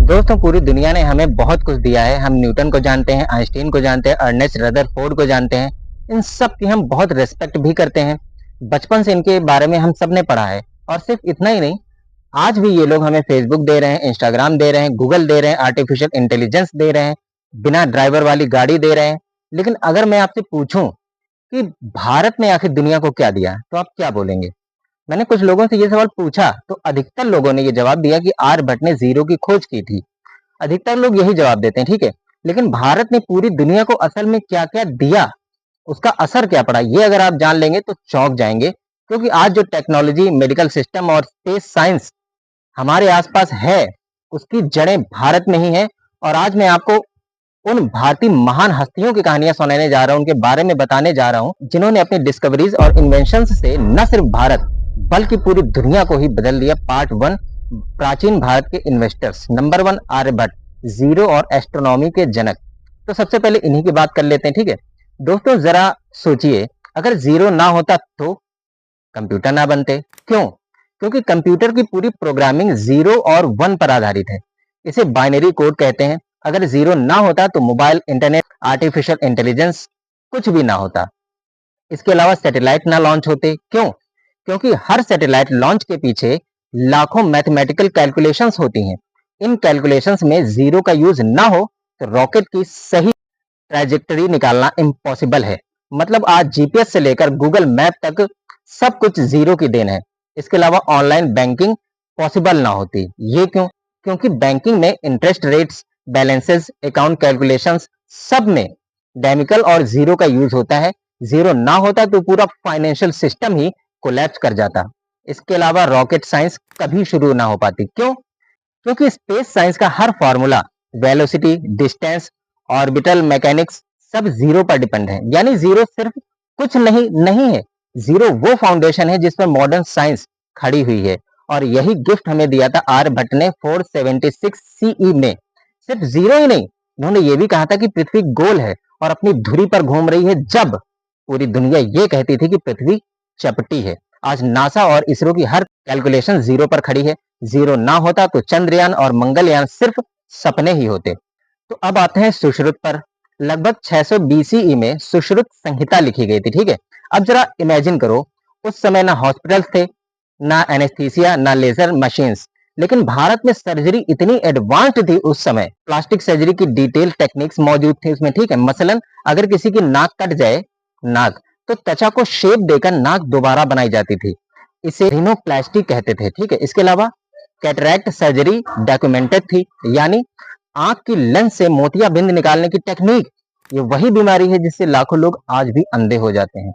दोस्तों, पूरी दुनिया ने हमें बहुत कुछ दिया है। हम न्यूटन को जानते हैं, आइंस्टीन को जानते हैं, अर्नेस्ट रदरफोर्ड को जानते हैं। इन सब की हम बहुत रिस्पेक्ट भी करते हैं। बचपन से इनके बारे में हम सब ने पढ़ा है। और सिर्फ इतना ही नहीं, आज भी ये लोग हमें फेसबुक दे रहे हैं, इंस्टाग्राम दे रहे हैं, गूगल दे रहे हैं, आर्टिफिशियल इंटेलिजेंस दे रहे हैं, बिना ड्राइवर वाली गाड़ी दे रहे हैं। लेकिन अगर मैं आपसे पूछूं कि भारत ने आखिर दुनिया को क्या दिया, तो आप क्या बोलेंगे? मैंने कुछ लोगों से ये सवाल पूछा तो अधिकतर लोगों ने ये जवाब दिया कि आर्यभट्ट ने जीरो की खोज की थी। अधिकतर लोग यही जवाब देते हैं, ठीक है। लेकिन भारत ने पूरी दुनिया को असल में क्या क्या दिया, उसका असर क्या पड़ा, ये अगर आप जान लेंगे तो चौंक जाएंगे। क्योंकि आज जो टेक्नोलॉजी, मेडिकल सिस्टम और स्पेस साइंस हमारे आसपास है, उसकी जड़ें भारत में ही है। और आज मैं आपको उन भारतीय महान हस्तियों की कहानियां सुनाने जा रहा हूं, उनके बारे में बताने जा रहा हूं, जिन्होंने अपनी डिस्कवरीज और इन्वेंशंस से न सिर्फ भारत बल्कि पूरी दुनिया को ही बदल दिया। पार्ट वन, प्राचीन भारत के investors. Number one, Aryabhatta, zero और एस्ट्रोनॉमी के जनक। तो सबसे पहले इन्हीं की बात कर लेते हैं, ठीक है। दोस्तों, जरा सोचिए, अगर जीरो ना होता तो कंप्यूटर ना बनते। क्यों? क्योंकि कंप्यूटर की पूरी प्रोग्रामिंग जीरो और वन पर आधारित है। इसे बाइनरी कोड कहते हैं। अगर जीरो ना होता तो मोबाइल, इंटरनेट, आर्टिफिशियल इंटेलिजेंस कुछ भी ना होता। इसके अलावा सैटेलाइट ना लॉन्च होते। क्यों? क्योंकि हर सैटेलाइट लॉन्च के पीछे लाखों मैथमेटिकल कैलकुलेशंस होती हैं। इन कैलकुलेशंस में जीरो का यूज ना हो तो रॉकेट की सही ट्रैजेक्टरी निकालना इम्पॉसिबल है। मतलब आज जीपीएस से लेकर गूगल मैप तक सब कुछ जीरो की देन है। इसके अलावा ऑनलाइन बैंकिंग पॉसिबल ना होती। ये क्यों? क्योंकि बैंकिंग में interest rates, balances, account calculations सब में डेमिकल और जीरो का यूज होता है। जीरो ना होता तो पूरा फाइनेंशियल सिस्टम ही कोलैप्स कर जाता। इसके अलावा रॉकेट साइंस कभी शुरू ना हो पाती। क्यों? क्योंकि स्पेस साइंस का हर formula, velocity, distance, orbital mechanics सब जीरो पर डिपेंड है। यानी जीरो सिर्फ कुछ नहीं नहीं है, जीरो वो फाउंडेशन है जिस पर मॉडर्न साइंस खड़ी हुई है। और यही गिफ्ट हमें दिया था आर्यभट्ट ने 476 सीई में। सिर्फ जीरो ही नहीं, उन्होंने ये भी कहा था कि पृथ्वी गोल है और अपनी धुरी पर घूम रही है, जब पूरी दुनिया ये कहती थी कि पृथ्वी चपटी है। आज नासा और इसरो की हर कैलकुलेशन जीरो पर खड़ी है। जीरो ना होता तो चंद्रयान और मंगलयान सिर्फ सपने ही होते। तो अब आते हैं सुश्रुत पर। लगभग 600 बीसीई में सुश्रुत संहिता लिखी गई थी, ठीक है। अब जरा इमेजिन करो, उस समय ना हॉस्पिटल्स थे, ना एनेस्थीसिया, ना लेजर मशीन्स। लेकिन भारत में सर्जरी इतनी एडवांस्ड थी उस समय, प्लास्टिक सर्जरी की डिटेल टेक्निक्स मौजूद थी उसमें, ठीक है। मसलन अगर किसी की नाक कट जाए, नाक, तो त्वचा को शेप देकर नाक दोबारा बनाई जाती थी। इसे रिनोप्लास्टी कहते थे, ठीक है। इसके अलावा कैटरैक्ट सर्जरी डॉक्यूमेंटेड थी, यानी आंख की लेंस से मोतियाबिंद निकालने की टेक्निक। ये वही बीमारी है जिससे लाखों लोग आज भी अंधे हो जाते हैं।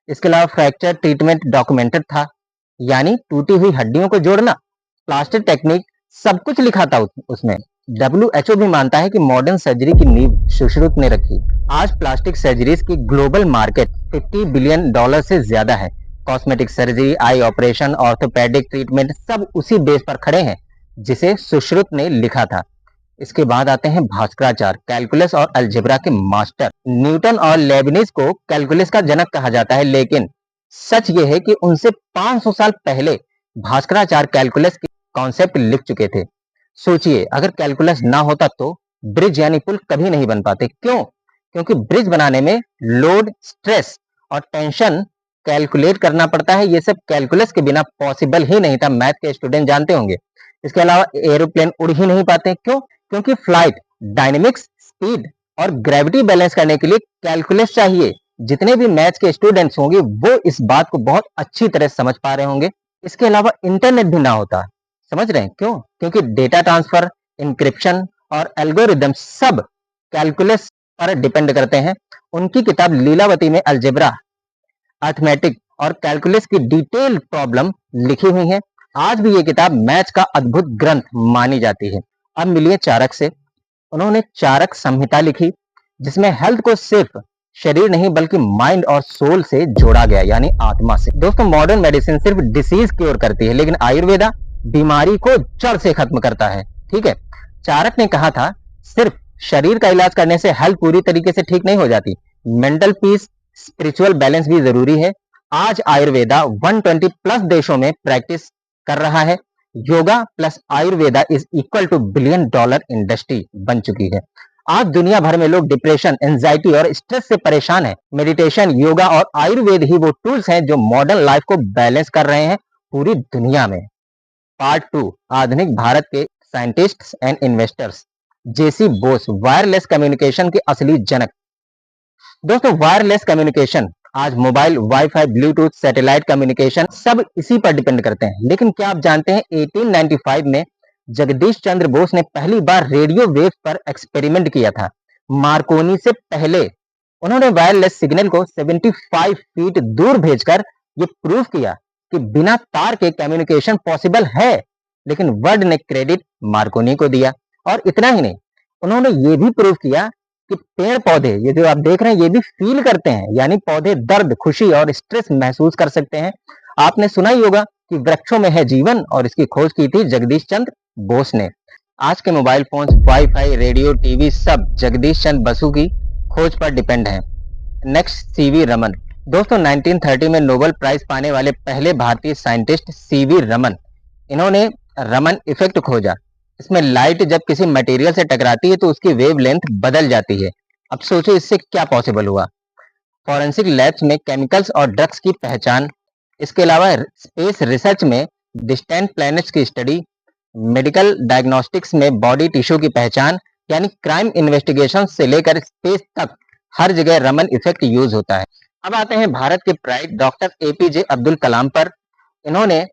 इसके अलावा फ्रैक्चर ट्रीटमेंट डॉक्यूमेंटेड था, यानी टूटी हुई हड्डियों को जोड़ना। प्लास्टिक टेक्निक, सब कुछ लिखा था उसमें। डब्ल्यूएचओ भी मानता है कि मॉडर्न सर्जरी की नींव सुश्रुत ने रखी। आज प्लास्टिक सर्जरीज की ग्लोबल मार्केट $50 बिलियन से ज्यादा है। Cosmetic surgery, I operation, orthopaedic treatment सब उसी बेस पर खड़े हैं जिसे सुश्रुत ने लिखा था। इसके बाद आते हैं भास्कराचार्य, कैलकुलस और अलजेब्रा के मास्टर। न्यूटन और लेबनिज को कैलकुलस का जनक कहा जाता है, लेकिन सच ये है कि उनसे 500 साल पहले भास्कराचार्य कैलकुलस के कॉन्सेप्ट लिख चुके थे। सोचिए, अगर कैलकुलस ना होता तो ब्रिज यानी पुल कभी नहीं बन पाते। क्यों? क्योंकि ब्रिज बनाने में लोड, स्ट्रेस और टेंशन कैलकुलेट करना पड़ता है। ये सब कैलकुलस के बिना पॉसिबल ही नहीं था, मैथ के स्टूडेंट जानते होंगे। इसके अलावा एरोप्लेन उड़ ही नहीं पाते। क्यों? क्योंकि फ्लाइट, डायनेमिक्स, स्पीड और ग्रेविटी बैलेंस करने के लिए कैलकुलस चाहिए। जितने भी मैथ्स के स्टूडेंट्स होंगे वो इस बात को बहुत अच्छी तरह समझ पा रहे होंगे। इसके अलावा इंटरनेट भी ना होता। समझ रहे हैं क्यों? क्योंकि डेटा ट्रांसफर, इंक्रिप्शन और एल्गोरिदम सब कैलकुलस पर डिपेंड करते हैं। उनकी किताब लीलावती में अलजेब्रा, अर्थमेटिक और कैलकुलस की डिटेल प्रॉब्लम लिखी हुई है। आज भी ये किताब मैथ्स का अद्भुत ग्रंथ मानी जाती है। अब मिलिए चारक से। उन्होंने चारक संहिता लिखी, जिसमें हेल्थ को सिर्फ शरीर नहीं बल्कि माइंड और सोल से जोड़ा गया, यानी आत्मा से। दोस्तों, मॉडर्न मेडिसिन सिर्फ डिसीज क्योर करती है, लेकिन आयुर्वेदा बीमारी को जड़ से खत्म करता है, ठीक है। चारक ने कहा था, सिर्फ शरीर का इलाज करने से हेल्थ पूरी तरीके से ठीक नहीं हो जाती, मेंटल पीस, स्पिरिचुअल बैलेंस भी जरूरी है। आज आयुर्वेदा 120 प्लस देशों में प्रैक्टिस कर रहा है, yoga plus Ayurveda is equal two billion dollar industry बन चुकी है। आज दुनिया भर में लोग डिप्रेशन, एंजाइटी और स्ट्रेस से परेशान हैं। मेडिटेशन, योगा और आयुर्वेद ही वो टूल्स हैं जो मॉडर्न लाइफ को बैलेंस कर रहे हैं पूरी दुनिया में। पार्ट 2, आधुनिक भारत के scientists and investors. J C Bose, wireless communication के असली जनक। दोस्तों, वायरलेस कम्युनिकेशन, आज mobile, wifi, Bluetooth, satellite communication सब इसी पर डिपेंड करते हैं। लेकिन क्या आप जानते हैं 1895 में जगदीश चंद्र बोस ने पहली बार रेडियो वेव पर एक्सपेरिमेंट किया था। मार्कोनी से पहले उन्होंने वायरलेस सिग्नल को 75 फीट दूर भेजकर ये प्रूव किया कि बिना तार के कम्युनिकेशन पॉसिबल है। लेकिन वर्ल्ड ने क्रेडिट मार्कोनी को दिया। और इतना ही नहीं, उन्होंने ये भी प्रूव किया कि पेड़ पौधे, ये जो आप देख रहे हैं, ये भी फील करते हैं, यानी पौधे दर्द, खुशी और स्ट्रेस महसूस कर सकते हैं। आपने सुना ही होगा कि वृक्षों में है जीवन, और इसकी खोज की थी जगदीश चंद्र बोस ने। आज के mobile phones, wifi, radio, TV सब जगदीश चंद्र बसु की खोज पर डिपेंड है। Next, CV Raman. दोस्तों, 1930 में नोबेल प्राइज पाने वाले पहले भारतीय साइंटिस्ट सीवी रमन। इन्होंने रमन इफेक्ट खोजा। इसमें लाइट जब किसी मटेरियल से टकराती है तो उसकी वेवलेंथ बदल जाती है। अब सोचो इससे क्या पॉसिबल हुआ। फॉरेंसिक लैब्स में केमिकल्स और ड्रग्स की पहचान, इसके अलावा स्पेस रिसर्च में डिस्टेंट प्लैनेट्स की स्टडी, मेडिकल डायग्नोस्टिक्स में बॉडी टिश्यू की पहचान, यानी क्राइम इन्वेस्टिगेशन से लेकर स्पेस तक हर जगह रमन इफेक्ट यूज होता है। अब आते हैं भारत के pride doctor APJ Abdul Kalam पर। इन्होंने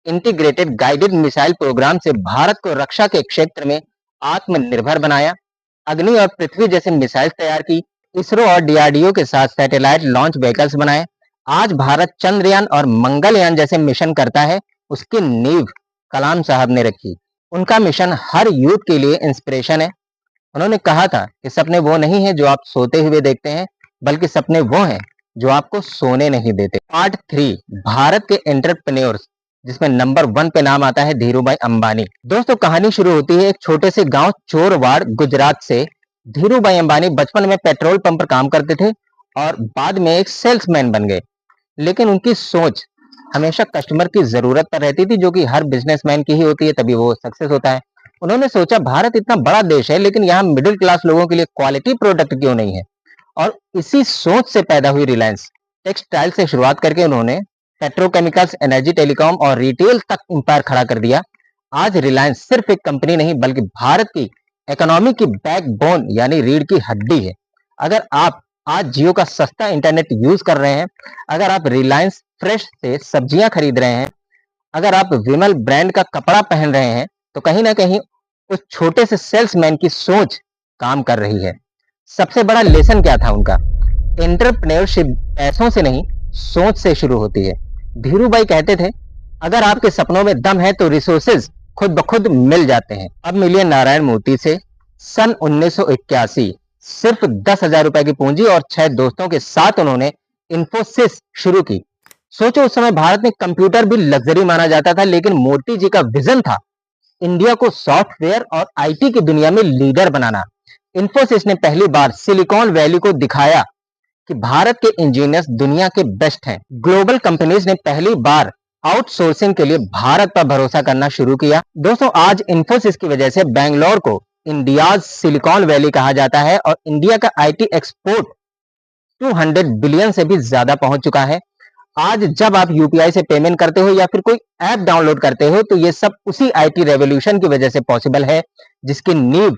इंटीग्रेटेड गाइडेड मिसाइल प्रोग्राम से भारत को रक्षा के क्षेत्र में आत्मनिर्भर बनाया। अग्नि और पृथ्वी जैसे मिसाइल तैयार की। इसरो और डीआरडीओ के साथ सैटेलाइट लॉन्च व्हीकल्स बनाए। आज भारत चंद्रयान और मंगलयान जैसे मिशन करता है, उसकी नींव कलाम साहब ने रखी। उनका मिशन हर यूथ के लिए इंस्पिरेशन है। उन्होंने कहा था कि सपने वो नहीं है जो आप सोते हुए देखते हैं, बल्कि सपने वो हैं जो आपको सोने नहीं देते। पार्ट 3, भारत के एंटरप्रेन्योर्स, जिसमें नंबर 1 पे नाम आता है धीरूभाई अंबानी। दोस्तों, कहानी शुरू होती है एक छोटे से गांव चोरवाड़, गुजरात से। धीरूभाई अंबानी बचपन में पेट्रोल पंप पर काम करते थे और बाद में एक सेल्समैन बन गए। लेकिन उनकी सोच हमेशा कस्टमर की जरूरत पर रहती थी, जो कि हर बिजनेसमैन की ही होती है, तभी वो सक्सेस होता है। उन्होंने सोचा भारत इतना बड़ा देश है, लेकिन यहाँ मिडिल क्लास लोगों के लिए क्वालिटी प्रोडक्ट क्यों नहीं है। और इसी सोच से पैदा हुई रिलायंस। टेक्सटाइल से शुरुआत करके उन्होंने पेट्रोकेमिकल्स, एनर्जी, टेलीकॉम और रिटेल तक इंपायर खड़ा कर दिया। आज रिलायंस सिर्फ एक कंपनी नहीं, बल्कि भारत की इकोनॉमी की बैकबोन यानी रीढ़ की हड्डी है। अगर आप आज जियो का सस्ता इंटरनेट यूज कर रहे हैं, अगर आप रिलायंस फ्रेश से सब्जियां खरीद रहे हैं, अगर आप विमल ब्रांड का कपड़ा पहन रहे हैं, तो कहीं ना कहीं उस छोटे से सेल्समैन की सोच काम कर रही है। सबसे बड़ा लेसन क्या था उनका? एंटरप्रेन्योरशिप पैसों से नहीं, सोच से शुरू होती है। धीरूभाई कहते थे, अगर आपके सपनों में दम है तो रिसोर्सेज खुद ब खुद मिल जाते हैं। अब मिलिए नारायण मूर्ति से। सन 1981, सिर्फ 10,000 रुपए की पूंजी और 6 दोस्तों के साथ उन्होंने इन्फोसिस शुरू की। सोचो, उस समय भारत में कंप्यूटर भी लग्जरी माना जाता था, लेकिन मूर्ति जी का विजन था इंडिया को सॉफ्टवेयर और आईटी की दुनिया में लीडर बनाना। इन्फोसिस ने पहली बार सिलिकॉन वैली को दिखाया कि भारत के इंजीनियर्स दुनिया के बेस्ट हैं। ग्लोबल कंपनीज ने पहली बार आउटसोर्सिंग के लिए भारत पर भरोसा करना शुरू किया। दोस्तों, आज इन्फोसिस की वजह से बेंगलोर को इंडियाज सिलिकॉन वैली कहा जाता है और इंडिया का आईटी एक्सपोर्ट 200 बिलियन से भी ज्यादा पहुंच चुका है। आज जब आप यूपीआई से पेमेंट करते हो या फिर कोई ऐप डाउनलोड करते हो, तो ये सब उसी आईटी रेवोल्यूशन की वजह से पॉसिबल है, जिसकी नींव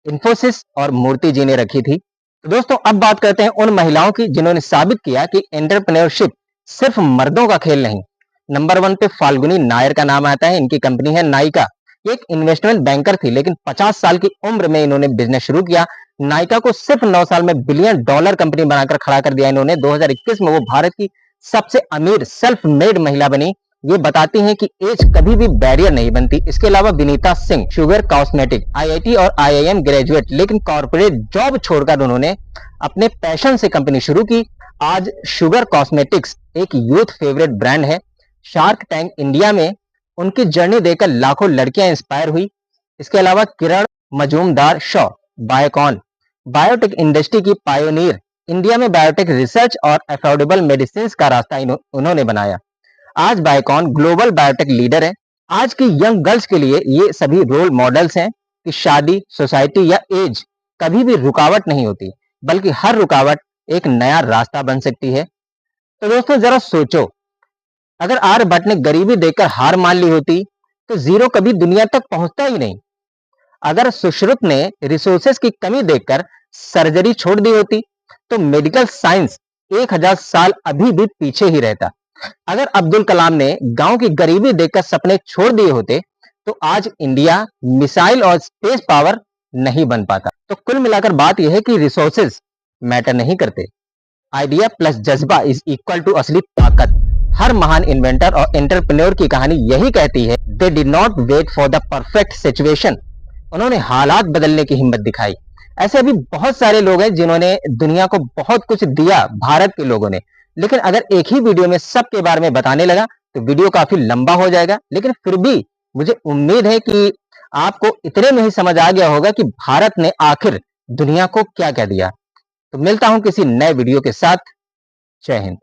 इन्फोसिस और मूर्ति जी ने रखी थी। तो दोस्तों, अब बात करते हैं उन महिलाओं की जिन्होंने साबित किया कि एंटरप्रेन्योरशिप सिर्फ मर्दों का खेल नहीं। नंबर 1 पे फाल्गुनी नायर का नाम आता है। इनकी कंपनी है नायका। एक इन्वेस्टमेंट बैंकर थी, लेकिन 50 साल की उम्र में इन्होंने बिजनेस शुरू किया। नायका को सिर्फ 9 साल में बिलियन डॉलर कंपनी बनाकर खड़ा कर दिया इन्होंने। 2021 में वो भारत की सबसे अमीर सेल्फ मेड महिला बनी। ये बताती हैं कि एज कभी भी बैरियर नहीं बनती। इसके अलावा Vinita Singh, sugar cosmetic, IIT और आईआईएम ग्रेजुएट, लेकिन कॉर्पोरेट जॉब छोड़कर उन्होंने अपने पैशन से कंपनी शुरू की। आज शुगर कॉस्मेटिक्स एक यूथ फेवरेट ब्रांड है। शार्क टैंक इंडिया में उनकी जर्नी देखकर लाखों लड़कियां इंस्पायर हुई। इसके अलावा Kiran Mazumdar Shaw, Biocon, biotech industry की पायोनियर, इंडिया में बायोटेक रिसर्च और अफोर्डेबल मेडिसिन का रास्ता उन्होंने बनाया। आज बायोकॉन ग्लोबल बायोटेक लीडर है। आज की यंग गर्ल्स के लिए ये सभी रोल मॉडल्स हैं कि शादी, सोसाइटी या एज कभी भी रुकावट नहीं होती, बल्कि हर रुकावट एक नया रास्ता बन सकती है। तो दोस्तों जरा सोचो, अगर आर्यभट्ट ने गरीबी देखकर हार मान ली होती, तो जीरो कभी दुनिया तक पहुंचता ही नहीं। अगर सुश्रुत ने रिसोर्सेस की कमी देखकर सर्जरी छोड़ दी होती, तो मेडिकल साइंस 1000 साल अभी भी पीछे ही रहता। अगर अब्दुल कलाम ने गांव की गरीबी देखकर सपने छोड़ दिए होते, तो आज इंडिया मिसाइल और स्पेस पावर नहीं बन पाता। तो कुल मिलाकर बात यह है कि रिसोर्सेज मैटर नहीं करते, आइडिया प्लस जज्बा इज इक्वल टू असली ताकत। हर महान इन्वेंटर और एंटरप्रेन्योर की कहानी यही कहती है, they did not wait for the perfect situation, उन्होंने हालात बदलने की हिम्मत दिखाई। ऐसे अभी बहुत सारे लोग हैं जिन्होंने दुनिया को बहुत कुछ दिया, भारत के लोगों ने। लेकिन अगर एक ही वीडियो में सबके बारे में बताने लगा तो वीडियो काफी लंबा हो जाएगा। लेकिन फिर भी मुझे उम्मीद है कि आपको इतने में ही समझ आ गया होगा कि भारत ने आखिर दुनिया को क्या क्या दिया। तो मिलता हूं किसी नए वीडियो के साथ। जय हिंद।